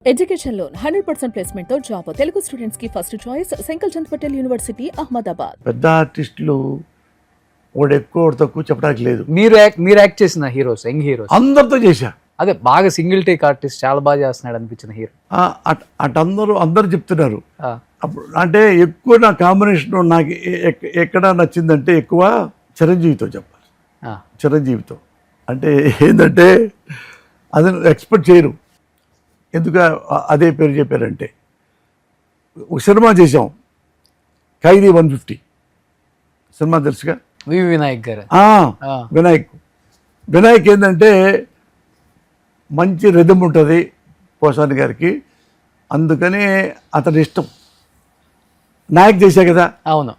Education loan 100% placement తో job Telugu students కి first choice Sankalchand Patel University Ahmedabad. పెద్ద ఆర్టిస్టులు ఒకటి ఎక్కువ ఒకటి తక్కువ చెప్పడానికి లేదు. మీరు యాక్ట్ చేసిన హీరోస్ యంగ్ హీరోస్ అందరితో చేశా. అదే బాగా సింగిల్ టేక్ ఆర్టిస్ట్ చాలా బాగా చేస్తున్నాడు అనిపించిన హీరో అటు అందరూ చెప్తున్నారు. అప్పుడు అంటే ఎక్కువ నా కాంబినేషన్ నాకు ఎక్కడ నచ్చిందంటే ఎక్కువ చిరంజీవితో చెప్పాలి. చిరంజీవితో అంటే ఏంటంటే అది ఎక్స్పెక్ట్ చేయరు. ఎందుకు అదే పేరు చెప్పారంటే ఒక సినిమా చేసాం ఖైదీ 150 సినిమా తెలుసుగా, వినాయక్ గారు. వినాయక్ ఏంటంటే మంచి రిథమ్ ఉంటుంది పోసాని గారికి, అందుకని అతని ఇష్టం. నాయక్ చేశా కదా, అవును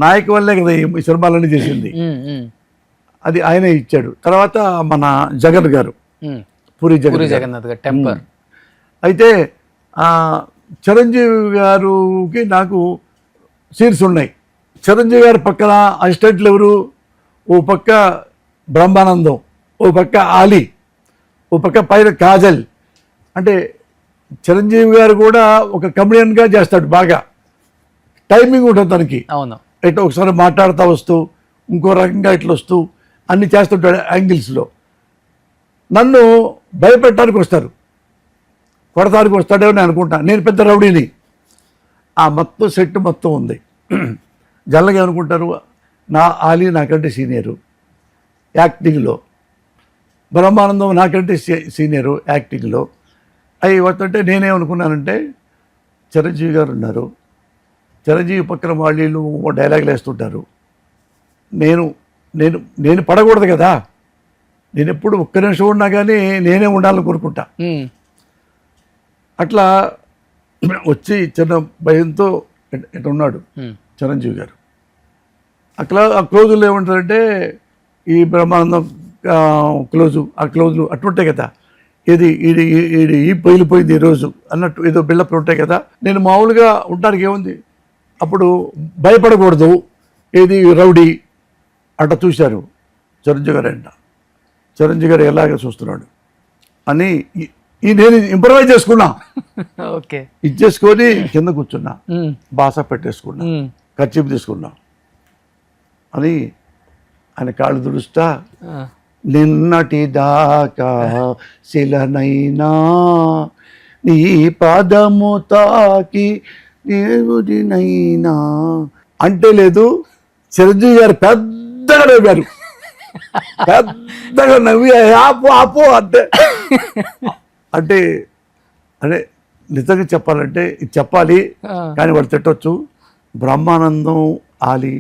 నాయక్ వల్లే కదా ఈ సినిమాలన్నీ చేసింది. అది ఆయనే ఇచ్చాడు. తర్వాత మన జగన్ గారు, పూరి జగన్నాథ్ గారు టెంపర్. అయితే చిరంజీవి గారికి నాకు సీన్స్ ఉన్నాయి. చిరంజీవి గారి పక్కన అసిస్టెంట్లు ఎవరు? ఓ పక్క బ్రహ్మానందం, ఓ పక్క ఆలీ, ఓ పక్క పైన కాజల్. అంటే చిరంజీవి గారు కూడా ఒక కమెడియన్గా చేస్తాడు, బాగా టైమింగ్ ఉంటుంది తనకి. అవును, ఇట్లా ఒకసారి మాట్లాడుతూ వస్తూ ఇంకో రకంగా ఇట్లా వస్తూ అన్ని చేస్తుంటాడు యాంగిల్స్లో. నన్ను భయపెట్టడానికి వస్తారు, కొడతానికి వస్తాడేమో నేను అనుకుంటా. నేను పెద్ద రౌడీని. ఆ మొత్తం సెట్ మొత్తం ఉంది. జల్లగా అనుకుంటారు ఆలీ నాకంటే సీనియరు యాక్టింగ్లో, బ్రహ్మానందం నాకంటే సీనియరు యాక్టింగ్లో. అవి వస్తుంటే నేనేమనుకున్నానంటే చిరంజీవి గారు ఉన్నారు, చిరంజీవి పక్కన వాళ్ళు డైలాగులు వేస్తుంటారు. నేను నేను నేను పడకూడదు కదా, నేను ఎప్పుడు ఒక్క నిమిషం ఉన్నా కానీ నేనే ఉండాలని కోరుకుంటా. అట్లా వచ్చి చిన్న భయంతో ఇట్లా ఉన్నాడు చిరంజీవి గారు. అట్లా ఆ క్లోజులు ఏమంటారంటే ఈ బ్రహ్మానందం క్లోజు, ఆ క్లోజులు అట్లుంటాయి కదా, ఇది ఇది ఇది ఈ పోయిపోయింది ఈరోజు అన్నట్టు ఏదో బిల్డప్లు ఉంటాయి కదా. నేను మామూలుగా ఉండడానికి ఏముంది, అప్పుడు భయపడకూడదు, ఏది రౌడీ అట్లా చూశారు చిరంజీవి గారు. చిరంజీవి గారు ఎలాగ చూస్తున్నాడు అని నేను ఇంప్రవైజ్ చేసుకున్నా. ఓకే, ఇచ్చేసుకొని కింద కూర్చున్నా, బాస పెట్టేసుకున్నా, ఖర్చీపు తీసుకున్నా అని ఆయన కాళ్ళు దుడుస్తా, నిన్నటి దాకా శిలనైనా నీ పాదము తాకి దేవుడినైనా అంటే లేదు. చిరంజీవి గారు పెద్దగా నవ్వారు, పెద్దగా నవ్వి ఆపు ఆపు అంటే అంటే అదే నిజంగా చెప్పాలంటే ఇది చెప్పాలి కానీ వాడు తిట్టొచ్చు. బ్రహ్మానందం ఆలీ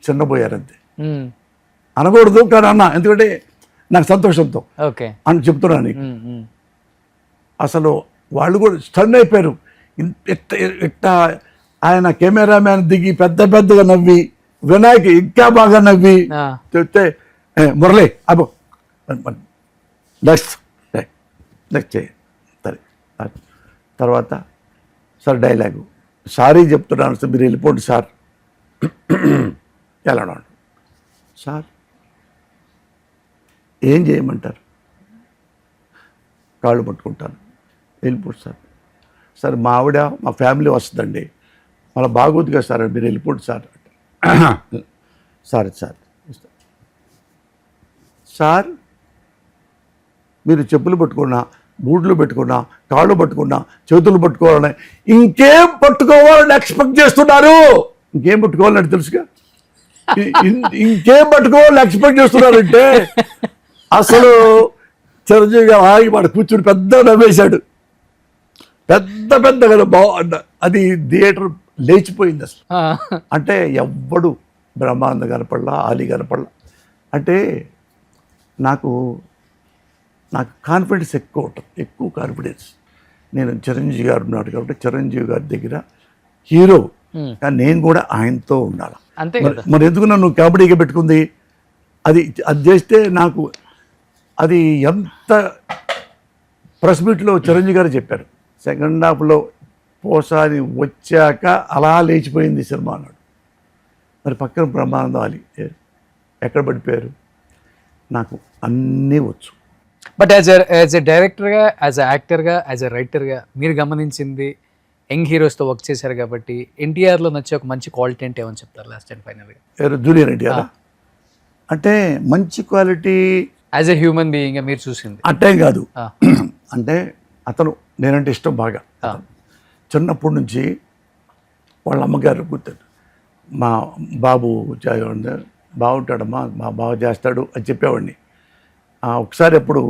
చిన్నపోయారంతే, అనకూడదు కానీ అన్న, ఎందుకంటే నాకు సంతోషంతో అని చెప్తున్నాను. అసలు వాళ్ళు కూడా స్టన్ అయిపోయారు. ఇట్ట ఆయన కెమెరామ్యాన్ దిగి పెద్దగా నవ్వి, వినాయక్ ఇంకా బాగా నవ్వి చెప్తే మురళి అబ్బో నెక్స్ట్ చేయ సరే. తర్వాత సార్ డైలాగు, సారీ చెప్తున్నాను సార్, మీరు వెళ్ళిపోండి సార్. ఎలా సార్ ఏం చేయమంటారు? కాళ్ళు పట్టుకుంటాను, వెళ్ళిపోండి సార్. సార్ మా ఆవిడ మా ఫ్యామిలీ వస్తుందండి, మళ్ళీ బాగోదుగా సార్, మీరు వెళ్ళిపోండి సార్. సార్ సార్ మీరు చెప్పులు పట్టుకున్నా, బూట్లు పెట్టుకున్నా, కాళ్ళు పట్టుకున్నా, చేతులు పట్టుకోవాలని, ఇంకేం పట్టుకోవాలని ఎక్స్పెక్ట్ చేస్తున్నారు? ఇంకేం పట్టుకోవాలని తెలుసుగా, ఇంకేం పట్టుకోవాలని ఎక్స్పెక్ట్ చేస్తున్నారంటే అసలు చిరంజీవి గారు ఆగి వాడు కూర్చుని పెద్ద నవ్వేశాడు, పెద్దగా బాగుండ. అది థియేటర్ లేచిపోయింది అసలు. అంటే ఎవ్వడు బ్రహ్మానంద కనపడలా, ఆలీ కనపడలా. అంటే నాకు కాన్ఫిడెన్స్ ఎక్కువ ఉంటుంది, ఎక్కువ కాన్ఫిడెన్స్. నేను చిరంజీవి గారు ఉన్నాడు కాబట్టి చిరంజీవి గారి దగ్గర హీరో, కానీ నేను కూడా ఆయనతో ఉండాలి. మరి ఎందుకు నన్ను కబడ్డీగా పెట్టుకుంది? అది చేస్తే నాకు అది ఎంత ప్రెస్ మీట్లో చిరంజీవి గారు చెప్పారు, సెకండ్ హాఫ్లో పోసాని వచ్చాక అలా లేచిపోయింది సినిమా అన్నాడు. మరి పక్కన బ్రహ్మానందం ఆలీ ఎక్కడ పడిపోయారు? నాకు అన్నీ వచ్చు. బట్ యాజ్ ఎ డైరెక్టర్గా, యాజ్ ఎ యాక్టర్గా, యాజ్ ఎ రైటర్గా మీరు గమనించింది యంగ్ హీరోస్తో వర్క్ చేశారు కాబట్టి ఎన్టీఆర్లో నచ్చే ఒక మంచి క్వాలిటీ అంటే ఏమని చెప్తారు లాస్ట్ అండ్ ఫైనల్గా? జూనియర్ ఎన్టీఆర్ అంటే మంచి క్వాలిటీ యాజ్ ఎ హ్యూమన్ బీయింగ్గా మీరు చూసింది. అట్టేం కాదు. అంటే అతను నేనంటే ఇష్టం బాగా. చిన్నప్పటి నుంచి వాళ్ళ అమ్మగారు గుర్తుంది, మా బాబు బాగుంటాడమ్మా, మా బావ చేస్తాడు అని చెప్పేవాడిని. ఒకసారి ఎప్పుడు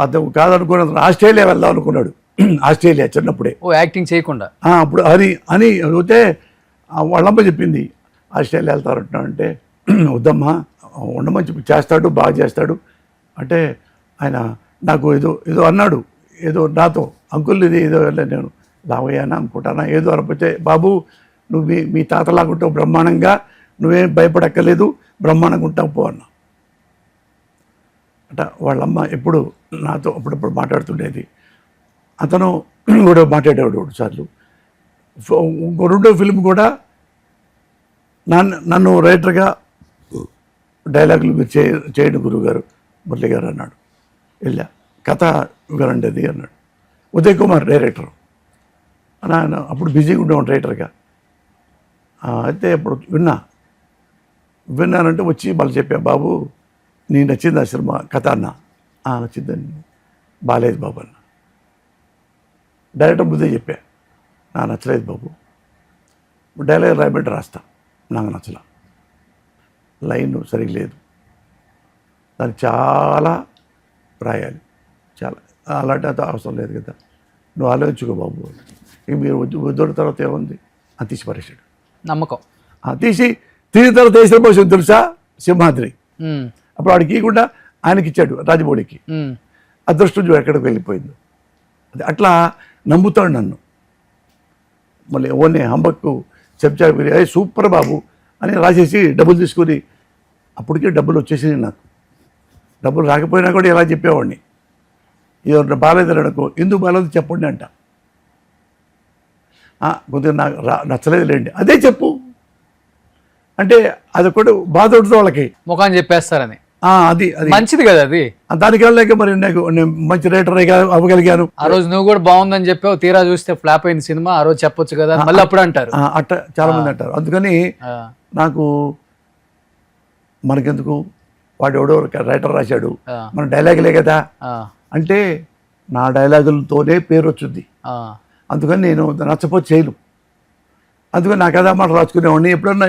అతను కాదనుకున్న ఆస్ట్రేలియా వెళ్దాం అనుకున్నాడు. ఆస్ట్రేలియా చిన్నప్పుడే. ఓ యాక్టింగ్ చేయకుండా అప్పుడు అని అయితే వాళ్ళమ్మ చెప్పింది ఆస్ట్రేలియా వెళ్తారంటున్నా అంటే వద్దమ్మా ఉండమని చెప్పి, చేస్తాడు బాగా చేస్తాడు అంటే ఆయన నాకు ఏదో అన్నాడు, ఏదో నాతో అంకుల్ ఇది ఏదో నేను లావయ్యానా అనుకుంటానా ఏదో అనకపోతే, బాబు నువ్వు మీ తాతలాగుంటావు బ్రహ్మాండంగా, నువ్వేం భయపడక్కర్లేదు, బ్రహ్మాండంగా ఉంటావు పో అన్న. అట వాళ్ళమ్మ ఎప్పుడు నాతో అప్పుడప్పుడు మాట్లాడుతుండేది. అతను కూడా మాట్లాడేవాడు సార్లు. ఇంకో రెండో ఫిల్మ్ కూడా నన్ను రైటర్గా డైలాగులు మీరు చేయండి గురువుగారు మురళి గారు అన్నాడు. వెళ్ళా, కథ వివరండి అది అన్నాడు. ఉదయ్ కుమార్ డైరెక్టర్, ఆయన అప్పుడు బిజీగా ఉండేవాడు రైటర్గా. అయితే అప్పుడు విన్నానంటే వచ్చి మళ్ళీ చెప్పా, బాబు నీ నచ్చింది ఆ సినిమా కథ అన్న. నచ్చిందని, బాగాలేదు బాబు అన్న. డైరెక్టర్ ముందే చెప్పా, నాకు నచ్చలేదు బాబు, డైలాగ్ రాయమంటే రాస్తా, నాకు నచ్చలా, లైన్ సరిగ్గా లేదు, దానికి చాలా రాయాలి, చాలా అలాంటి అంత అవసరం లేదు కదా, నువ్వు ఆలోచించుకో బాబు. ఇక మీరు వద్దున్న తర్వాత ఏముంది అని తీసి పరేసాడు. నమ్మకం తీసిన తర్వాత వేసిన పోషన్ తెలుసా, సింహాద్రి. అప్పుడు వాడికి ఇవ్వకుండా ఆయనకి ఇచ్చాడు, రాజమౌళికి. అదృష్టం ఎక్కడికి వెళ్ళిపోయింది. అది అట్లా నమ్ముతాడు నన్ను. మళ్ళీ ఓన్లీ హంబక్కు చెప్చా సూపర్ బాబు అని రాసేసి డబ్బులు తీసుకొని, అప్పటికే డబ్బులు వచ్చేసినాయి నాకు. డబ్బులు రాకపోయినా కూడా ఇలా చెప్పేవాడిని, ఇది బాగాలేదు అనుకో, ఎందుకు బాగాలేదు చెప్పండి అంట. కొద్దిగా నాకు నచ్చలేదు లేండి, అదే చెప్పు అంటే అది కూడా బాధ ఉంటుంది వాళ్ళకి. ముఖాన్ని చెప్పేస్తారని. అది మంచిది కదా అది. దానికి వెళ్ళలేక మరి నాకు నేను మంచి రైటర్ అవ్వగలిగాను. ఆ రోజు నువ్వు కూడా బాగుందని చెప్పావు, తీరా చూస్తే ఫ్లాప్ అయింది సినిమా, ఆ రోజు చెప్పొచ్చు కదా మళ్ళీ అప్పుడు అంటారు. అట్ట చాలా మంది అంటారు. అందుకని నాకు మనకెందుకు, వాడు ఎవడో రైటర్ రాశాడు, మన డైలాగులే కదా అంటే నా డైలాగులతోనే పేరు వచ్చింది. అందుకని నేను నచ్చపోతే చేయను. అందుకని నా కథ మాట రాసుకునేవాడిని. ఎప్పుడన్నా